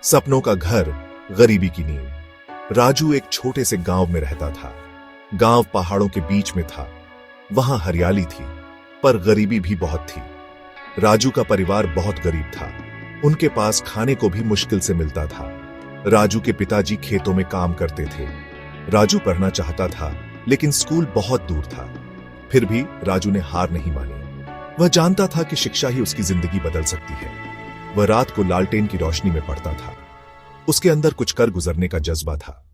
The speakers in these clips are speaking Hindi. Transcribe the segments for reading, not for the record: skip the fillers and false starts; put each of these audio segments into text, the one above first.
सपनों का घर, गरीबी की नींव। राजू एक छोटे से गांव में रहता था। गांव पहाड़ों के बीच में था। वहां हरियाली थी, पर गरीबी भी बहुत थी। राजू का परिवार बहुत गरीब था। उनके पास खाने को भी मुश्किल से मिलता था। राजू के पिताजी खेतों में काम करते थे। राजू पढ़ना चाहता था, लेकिन स्कूल बहुत दूर था। फिर भी राजू ने हार नहीं मानी। वह जानता था कि शिक्षा ही उसकी जिंदगी बदल सकती है। वह रात को लालटेन की रोशनी में पढ़ता था। उसके अंदर कुछ कर गुजरने का जज्बा था।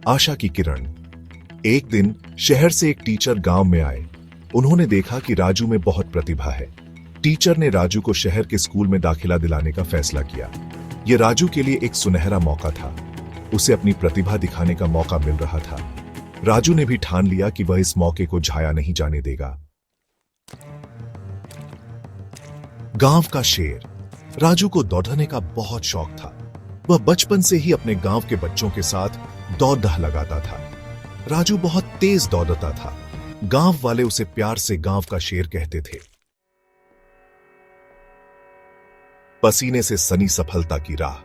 आशा की किरण। एक दिन शहर से एक टीचर गांव में आए। उन्होंने देखा कि राजू में बहुत प्रतिभा है। टीचर ने राजू को शहर के स्कूल में दाखिला दिलाने का फैसला किया। यह राजू के लिए एक सुनहरा मौका था। उसे अपनी प्रतिभा दिखाने का मौका मिल रहा था। राजू ने भी ठान लिया कि वह इस मौके को झाया नहीं जाने देगा। गांव का शेर। राजू को दौड़ने का बहुत शौक था। वह बचपन से ही अपने गांव के बच्चों के साथ दौड़ लगाता था। राजू बहुत तेज दौड़ता था। गांव वाले उसे प्यार से गांव का शेर कहते थे। पसीने से सनी सफलता की राह।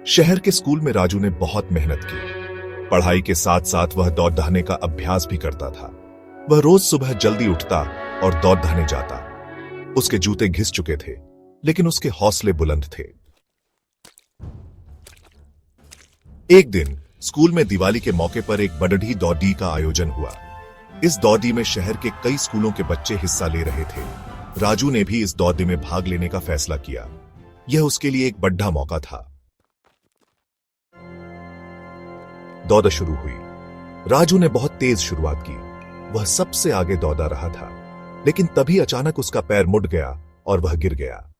शहर के स्कूल में राजू ने बहुत मेहनत की। पढ़ाई के साथ साथ वह दौड़ने का अभ्यास भी करता था। वह रोज सुबह जल्दी उठता और दौड़ने जाता। उसके जूते घिस चुके थे, लेकिन उसके हौसले बुलंद थे। एक दिन स्कूल में दिवाली के मौके पर एक बड़ी दौड़ का आयोजन हुआ। इस दौड़ में शहर के कई स्कूलों के बच्चे हिस्सा ले रहे थे। राजू ने भी इस दौड़ में भाग लेने का फैसला किया। यह उसके लिए एक बड़ा मौका था। दौड़ शुरू हुई। राजू ने बहुत तेज शुरुआत की। वह सबसे आगे दौड़ा रहा था, लेकिन तभी अचानक उसका पैर मुड़ गया और वह गिर गया।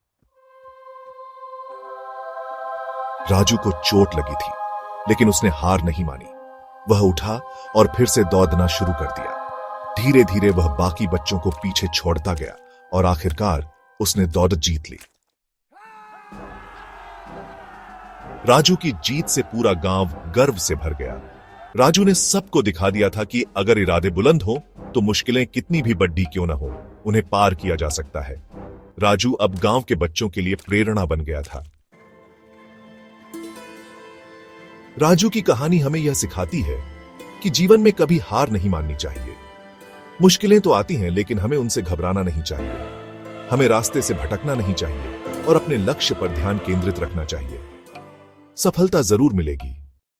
राजू को चोट लगी थी, लेकिन उसने हार नहीं मानी। वह उठा और फिर से दौड़ना शुरू कर दिया। धीरे धीरे वह बाकी बच्चों को पीछे छोड़ता गया और आखिरकार उसने दौड़ जीत ली। राजू की जीत से पूरा गांव गर्व से भर गया। राजू ने सबको दिखा दिया था कि अगर इरादे बुलंद हो तो मुश्किलें कितनी भी बड़ी क्यों ना हो, उन्हें पार किया जा सकता है। राजू अब गांव के बच्चों के लिए प्रेरणा बन गया था। राजू की कहानी हमें यह सिखाती है कि जीवन में कभी हार नहीं माननी चाहिए। मुश्किलें तो आती हैं, लेकिन हमें उनसे घबराना नहीं चाहिए। हमें रास्ते से भटकना नहीं चाहिए और अपने लक्ष्य पर ध्यान केंद्रित रखना चाहिए। सफलता जरूर मिलेगी,